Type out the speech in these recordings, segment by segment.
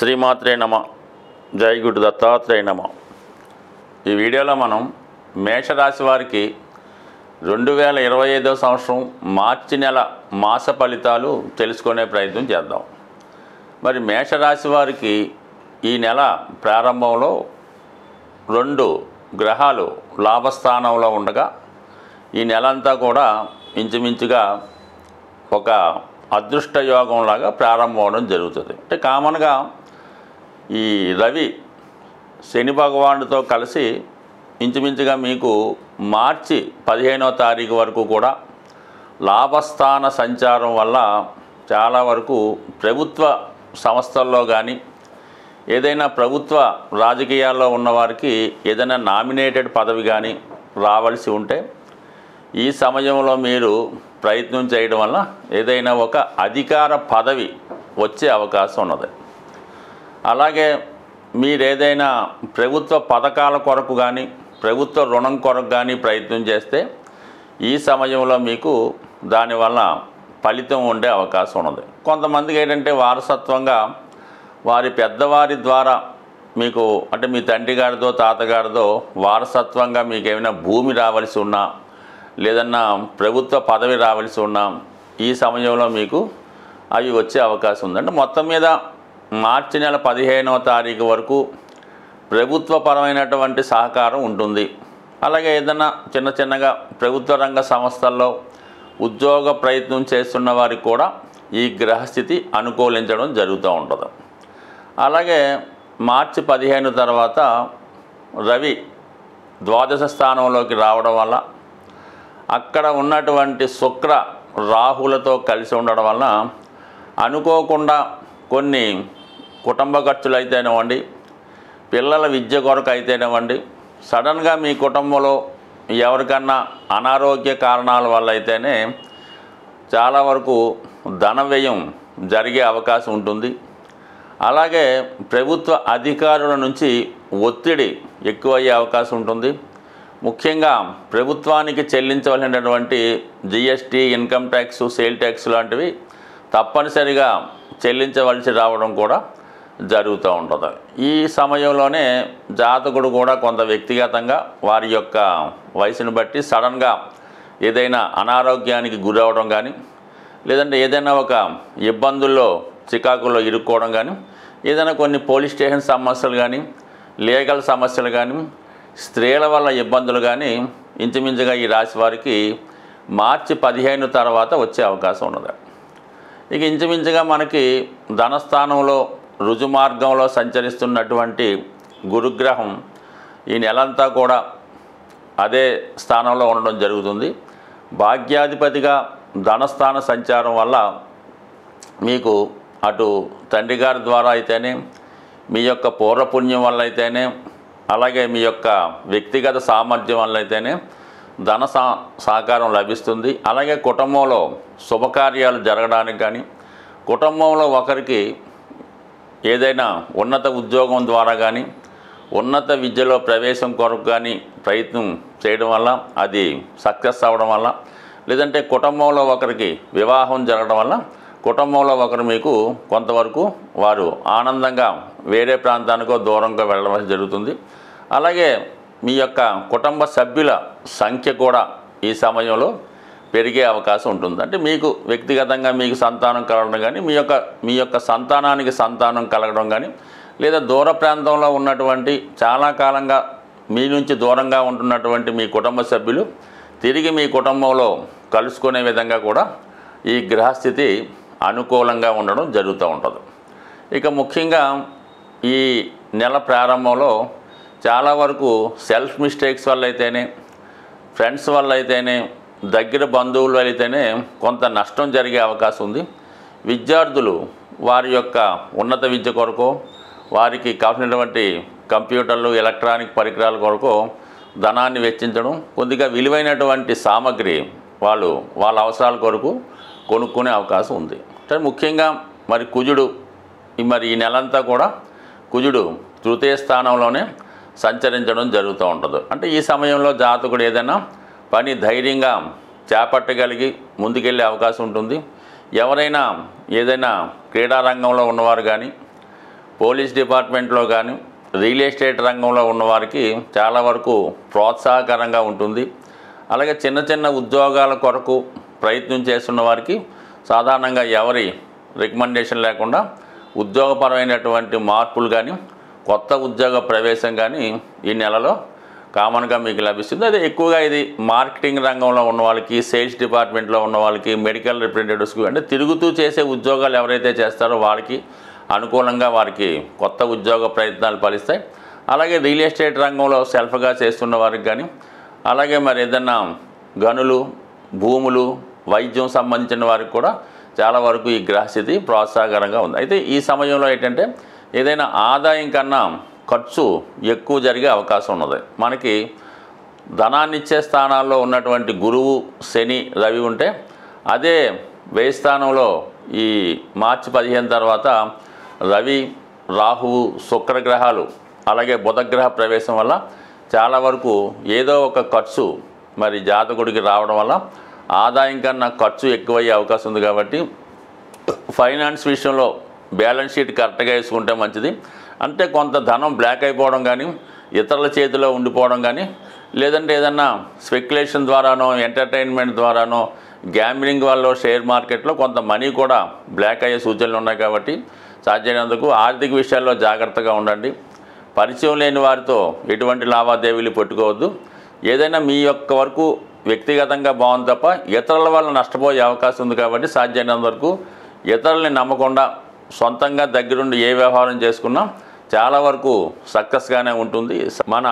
శ్రీమాత్రే నమ. జై గురు దత్తాత్రేయ నమ. ఈ వీడియోలో మనం మేషరాశి వారికి 2025 సంవత్సరం మార్చి నెల మాస ఫలితాలు తెలుసుకునే ప్రయత్నం చేద్దాం. మరి మేషరాశి వారికి ఈ నెల ప్రారంభంలో 2 గ్రహాలు లాభస్థానంలో ఉండగా ఈ నెలంతా కూడా ఇంచుమించుగా ఒక అదృష్ట యోగంలాగా ప్రారంభం అవడం జరుగుతుంది. అంటే కామన్గా ఈ రవి శని భగవానుడితో కలిసి ఇంచుమించుగా మీకు మార్చి 15వ తారీఖు వరకు కూడా లాభస్థాన సంచారం వల్ల చాలా వరకు ప్రభుత్వ సంస్థల్లో కానీ ఏదైనా ప్రభుత్వ రాజకీయాల్లో ఉన్నవారికి ఏదైనా నామినేటెడ్ పదవి కానీ రావాల్సి ఉంటే ఈ సమయంలో మీరు ప్రయత్నం చేయడం వల్ల ఏదైనా ఒక అధికార పదవి వచ్చే అవకాశం ఉన్నది. అలాగే మీరు ఏదైనా ప్రభుత్వ పథకాల కొరకు కానీ ప్రభుత్వ రుణం కొరకు కానీ ప్రయత్నం చేస్తే ఈ సమయంలో మీకు దానివల్ల ఫలితం ఉండే అవకాశం ఉన్నది. కొంతమందికి ఏంటంటే వారసత్వంగా వారి పెద్దవారి ద్వారా మీకు అంటే మీ తండ్రి గారిదో తాతగారిదో వారసత్వంగా మీకు ఏమైనా భూమి రావాల్సి ఉన్నా లేదన్నా ప్రభుత్వ పదవి రావాల్సి ఉన్నా ఈ సమయంలో మీకు అవి వచ్చే అవకాశం ఉంది. అంటే మొత్తం మీద మార్చి నెల 15వ తారీఖు వరకు ప్రభుత్వపరమైనటువంటి సహకారం ఉంటుంది. అలాగే ఏదైనా చిన్నగా ప్రభుత్వ రంగ సంస్థల్లో ఉద్యోగ ప్రయత్నం చేస్తున్న వారికి కూడా ఈ గ్రహస్థితి అనుకూలించడం జరుగుతూ ఉంటుంది. అలాగే మార్చి 15 తర్వాత రవి ద్వాదశ స్థానంలోకి రావడం వల్ల అక్కడ ఉన్నటువంటి శుక్ర రాహులతో కలిసి ఉండడం వలన అనుకోకుండా కొన్ని కుటుంబ ఖర్చులు అయితేనేవ్వండి, పిల్లల విద్య కొరకు అయితేనేవ్వండి, సడన్గా మీ కుటుంబంలో ఎవరికన్నా అనారోగ్య కారణాల వల్ల అయితేనే చాలా వరకు ధన వ్యయం జరిగే అవకాశం ఉంటుంది. అలాగే ప్రభుత్వ అధికారుల నుంచి ఒత్తిడి ఎక్కువయ్యే అవకాశం ఉంటుంది. ముఖ్యంగా ప్రభుత్వానికి చెల్లించవలసినటువంటి GST, income tax, sale tax లాంటివి తప్పనిసరిగా చెల్లించవలసి రావడం కూడా జరుగుతూ ఉంటుంది. ఈ సమయంలోనే జాతకుడు కూడా కొంత వ్యక్తిగతంగా వారి యొక్క వయసును బట్టి సడన్గా ఏదైనా అనారోగ్యానికి గురవడం కానీ లేదంటే ఏదైనా ఒక ఇబ్బందుల్లో చికాకుల్లో ఇరుక్కోవడం కానీ ఏదైనా కొన్ని పోలీస్ స్టేషన్ సమస్యలు కానీ లీగల్ సమస్యలు కానీ స్త్రీల వల్ల ఇబ్బందులు కానీ ఇంచుమించుగా ఈ రాశి వారికి మార్చి 15 తర్వాత వచ్చే అవకాశం ఉన్నది. ఇక ఇంచుమించుగా మనకి ధనస్థానంలో రుజుమార్గంలో సంచరిస్తున్నటువంటి గురుగ్రహం ఈ నెలంతా కూడా అదే స్థానంలో ఉండడం జరుగుతుంది. భాగ్యాధిపతిగా ధనస్థాన సంచారం వల్ల మీకు అటు తండ్రి గారి ద్వారా అయితేనే మీ యొక్క పూర్వపుణ్యం వల్ల అయితేనే అలాగే మీ యొక్క వ్యక్తిగత సామర్థ్యం వల్ల అయితేనే ధన సహకారం లభిస్తుంది. అలాగే కుటుంబంలో శుభకార్యాలు జరగడానికి కానీ కుటుంబంలో ఒకరికి ఏదైనా ఉన్నత ఉద్యోగం ద్వారా కానీ ఉన్నత విద్యలో ప్రవేశం కొరకు కానీ ప్రయత్నం చేయడం వల్ల అది సక్సెస్ అవ్వడం వల్ల లేదంటే కుటుంబంలో ఒకరికి వివాహం జరగడం వల్ల కుటుంబంలో ఒకరు మీకు కొంతవరకు వారు ఆనందంగా వేరే ప్రాంతానికో దూరంగా వెళ్ళడం జరుగుతుంది. అలాగే మీ యొక్క కుటుంబ సభ్యుల సంఖ్య కూడా ఈ సమయంలో పెరిగే అవకాశం ఉంటుంది. అంటే మీకు వ్యక్తిగతంగా మీకు సంతానం కలగడం కానీ మీ యొక్క సంతానానికి సంతానం కలగడం కానీ లేదా దూర ప్రాంతంలో ఉన్నటువంటి చాలా కాలంగా మీ నుంచి దూరంగా ఉంటున్నటువంటి మీ కుటుంబ సభ్యులు తిరిగి మీ కుటుంబంలో కలుసుకునే విధంగా కూడా ఈ గ్రహస్థితి అనుకూలంగా ఉండడం జరుగుతూ ఉంటుంది. ఇక ముఖ్యంగా ఈ నెల ప్రారంభంలో చాలా వరకు సెల్ఫ్ మిస్టేక్స్ వల్ల అయితేనే ఫ్రెండ్స్ వల్ల అయితేనే దగ్గర బంధువులు అయితేనే కొంత నష్టం జరిగే అవకాశం ఉంది. విద్యార్థులు వారి యొక్క ఉన్నత విద్య కొరకు వారికి కావాల్సినటువంటి కంప్యూటర్లు ఎలక్ట్రానిక్ పరికరాల కొరకు ధనాన్ని వెచ్చించడం కొద్దిగా విలువైనటువంటి సామగ్రి వాళ్ళ అవసరాల కొరకు కొనుక్కునే అవకాశం ఉంది. అంటే ముఖ్యంగా మరి కుజుడు మరి ఈ నెలంతా కూడా కుజుడు తృతీయ స్థానంలోనే సంచరించడం జరుగుతూ ఉంటుంది. అంటే ఈ సమయంలో జాతకుడు ఏదైనా పని ధైర్యంగా చేపట్టగలిగి ముందుకెళ్ళే అవకాశం ఉంటుంది. ఎవరైనా ఏదైనా క్రీడా రంగంలో ఉన్నవారు కానీ పోలీస్ డిపార్ట్మెంట్లో కానీ రియల్ ఎస్టేట్ రంగంలో ఉన్నవారికి చాలా వరకు ప్రోత్సాహకరంగా ఉంటుంది. అలాగే చిన్న చిన్న ఉద్యోగాల కొరకు ప్రయత్నం చేస్తున్న వారికి సాధారణంగా ఎవరి రికమెండేషన్ లేకుండా ఉద్యోగపరమైనటువంటి మార్పులు కానీ కొత్త ఉద్యోగ ప్రవేశం కానీ ఈ నెలలో కామన్గా మీకు లభిస్తుంది. అదే ఎక్కువగా ఇది మార్కెటింగ్ రంగంలో ఉన్న వాళ్ళకి, సేల్స్ డిపార్ట్మెంట్లో ఉన్న వాళ్ళకి, మెడికల్ రిప్రజెంటేటివ్స్కి, అంటే తిరుగుతూ చేసే ఉద్యోగాలు ఎవరైతే చేస్తారో వాళ్ళకి అనుకూలంగా వారికి కొత్త ఉద్యోగ ప్రయత్నాలు ఫలిస్తాయి. అలాగే రియల్ ఎస్టేట్ రంగంలో సెల్ఫ్గా చేస్తున్న వారికి కానీ, అలాగే మరి ఏదన్నా గనులు, భూములు, వైద్యం సంబంధించిన వారికి కూడా చాలా వరకు ఈ గ్రహస్థితి ప్రోత్సాహకరంగా ఉంది. అయితే ఈ సమయంలో ఏంటంటే ఏదైనా ఆదాయం కన్నా ఖర్చు ఎక్కువ జరిగే అవకాశం ఉన్నది. మనకి ధనాన్ని ఇచ్చే స్థానాల్లో ఉన్నటువంటి గురువు, శని, రవి ఉంటే అదే వ్యయ స్థానంలో ఈ మార్చి 15 తర్వాత రవి, రాహువు, శుక్రగ్రహాలు అలాగే బుధగ్రహ ప్రవేశం వల్ల చాలా వరకు ఏదో ఒక ఖర్చు మరి జాతకుడికి రావడం వల్ల ఆదాయం కన్నా ఖర్చు ఎక్కువయ్యే అవకాశం ఉంది. కాబట్టి ఫైనాన్స్ విషయంలో బ్యాలెన్స్ షీట్ కరెక్ట్గా వేసుకుంటే మంచిది. అంటే కొంత ధనం బ్లాక్ అయిపోవడం కానీ, ఇతరుల చేతిలో ఉండిపోవడం కానీ, లేదంటే ఏదన్నా స్పెక్యులేషన్ ద్వారానో, ఎంటర్టైన్మెంట్ ద్వారానో, గ్యాంబ్లింగ్ వల్ల షేర్ మార్కెట్లో కొంత మనీ కూడా బ్లాక్ అయ్యే సూచనలు ఉన్నాయి. కాబట్టి సాధ్యమైనందుకు ఆర్థిక విషయాల్లో జాగ్రత్తగా ఉండండి. పరిచయం లేని వారితో ఎటువంటి లావాదేవీలు పెట్టుకోవద్దు. ఏదైనా మీ యొక్క వరకు వ్యక్తిగతంగా బాగుంది తప్ప ఇతరుల వల్ల నష్టపోయే అవకాశం ఉంది. కాబట్టి సాధ్యమైనంత వరకు ఇతరులని నమ్మకుండా సొంతంగా దగ్గరుండి ఏ వ్యవహారం చేసుకున్నా చాలా వరకు సక్సెస్గానే ఉంటుంది. మన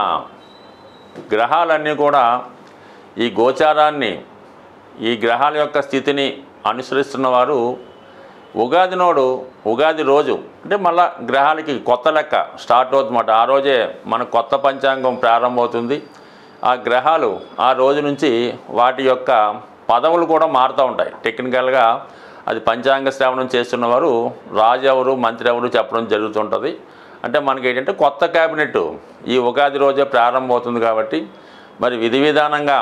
గ్రహాలన్నీ కూడా ఈ గోచారాన్ని, ఈ గ్రహాల యొక్క స్థితిని అనుసరిస్తున్న వారు ఉగాది రోజు అంటే మళ్ళా గ్రహాలకి కొత్త లెక్క స్టార్ట్ అవుతుందన్నమాట. ఆ రోజే మన కొత్త పంచాంగం ప్రారంభమవుతుంది. ఆ గ్రహాలు ఆ రోజు నుంచి వాటి యొక్క పదవులు కూడా మారుతూ ఉంటాయి. టెక్నికల్గా అది పంచాంగ శ్రవణం చేస్తున్నవారు రాజు ఎవరు, మంత్రి ఎవరు చెప్పడం జరుగుతుంటుంది. అంటే మనకి ఏంటంటే కొత్త క్యాబినెట్ ఈ ఉగాది రోజే ప్రారంభమవుతుంది. కాబట్టి మరి విధి విధానంగా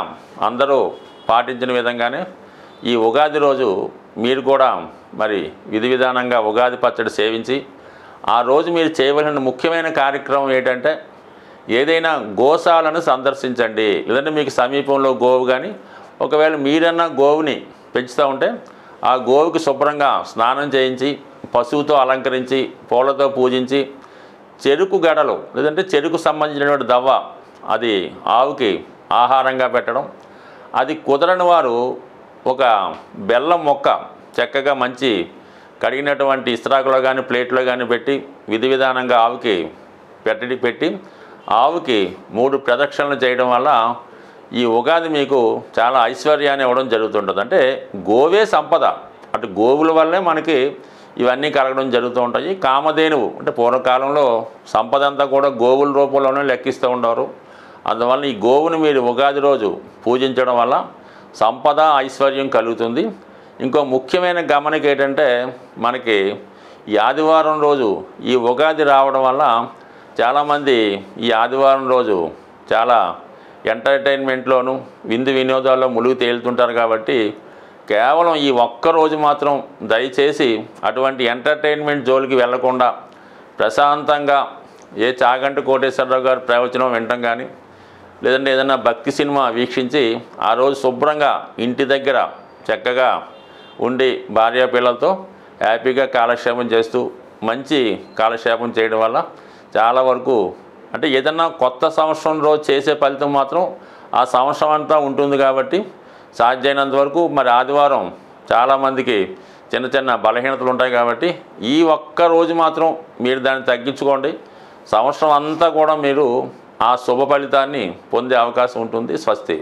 అందరూ పాటించిన విధంగానే ఈ ఉగాది రోజు మీరు కూడా మరి విధి విధానంగా ఉగాది పచ్చడి సేవించి ఆ రోజు మీరు చేయవలసిన ముఖ్యమైన కార్యక్రమం ఏంటంటే ఏదైనా గోశాలను సందర్శించండి. లేదంటే మీకు సమీపంలో గోవు కానీ, ఒకవేళ మీరన్నా గోవుని పెంచుతూ ఉంటే ఆ గోవుకి శుభ్రంగా స్నానం చేయించి, పశువుతో అలంకరించి, పూలతో పూజించి, చెరుకు గడలు లేదంటే చెరుకు సంబంధించినటువంటి దవ్వ అది ఆవుకి ఆహారంగా పెట్టడం. అది కుదరని వారు ఒక బెల్లం మొక్క చక్కగా మంచి కడిగినటువంటి ఇస్త్రాకులో కానీ, ప్లేట్లో కానీ పెట్టి విధి విధానంగా ఆవుకి పెట్టి ఆవుకి 3 ప్రదక్షిణలు చేయడం వల్ల ఈ ఉగాది మీకు చాలా ఐశ్వర్యాన్ని ఇవ్వడం జరుగుతుంటుంది. అంటే గోవే సంపద. అటు గోవుల వల్లే మనకి ఇవన్నీ కలగడం జరుగుతూ ఉంటాయి. కామధేనువు అంటే పూర్వకాలంలో సంపద అంతా కూడా గోవుల రూపంలోనే లెక్కిస్తూ ఉంటారు. అందువల్ల ఈ గోవుని మీరు ఉగాది రోజు పూజించడం వల్ల సంపద, ఐశ్వర్యం కలుగుతుంది. ఇంకో ముఖ్యమైన గమనిక ఏంటంటే మనకి ఈ ఆదివారం రోజు ఈ ఉగాది రావడం వల్ల చాలామంది ఈ ఆదివారం రోజు చాలా ఎంటర్టైన్మెంట్లోను, విందు వినోదాల్లో ములుగు తేలుతుంటారు. కాబట్టి కేవలం ఈ ఒక్కరోజు మాత్రం దయచేసి అటువంటి ఎంటర్టైన్మెంట్ జోలికి వెళ్లకుండా ప్రశాంతంగా ఏ చాగంటి కోటేశ్వరరావు గారి ప్రవచనం వినటం కానీ, లేదంటే ఏదైనా భక్తి సినిమా వీక్షించి ఆ రోజు శుభ్రంగా ఇంటి దగ్గర చక్కగా ఉండి భార్య పిల్లలతో హ్యాపీగా కాలక్షేపం చేస్తూ మంచి కాలక్షేపం చేయడం వల్ల చాలా వరకు అంటే ఏదన్నా కొత్త సంవత్సరం రోజు చేసే ఫలితం మాత్రం ఆ సంవత్సరం అంతా ఉంటుంది. కాబట్టి సాధ్యమైనంత వరకు మరి ఆదివారం చాలామందికి చిన్న చిన్న బలహీనతలు ఉంటాయి. కాబట్టి ఈ ఒక్క రోజు మాత్రం మీరు దాన్ని తగ్గించుకోండి. సంవత్సరం అంతా కూడా మీరు ఆ శుభ ఫలితాన్ని పొందే అవకాశం ఉంటుంది. స్వస్తి.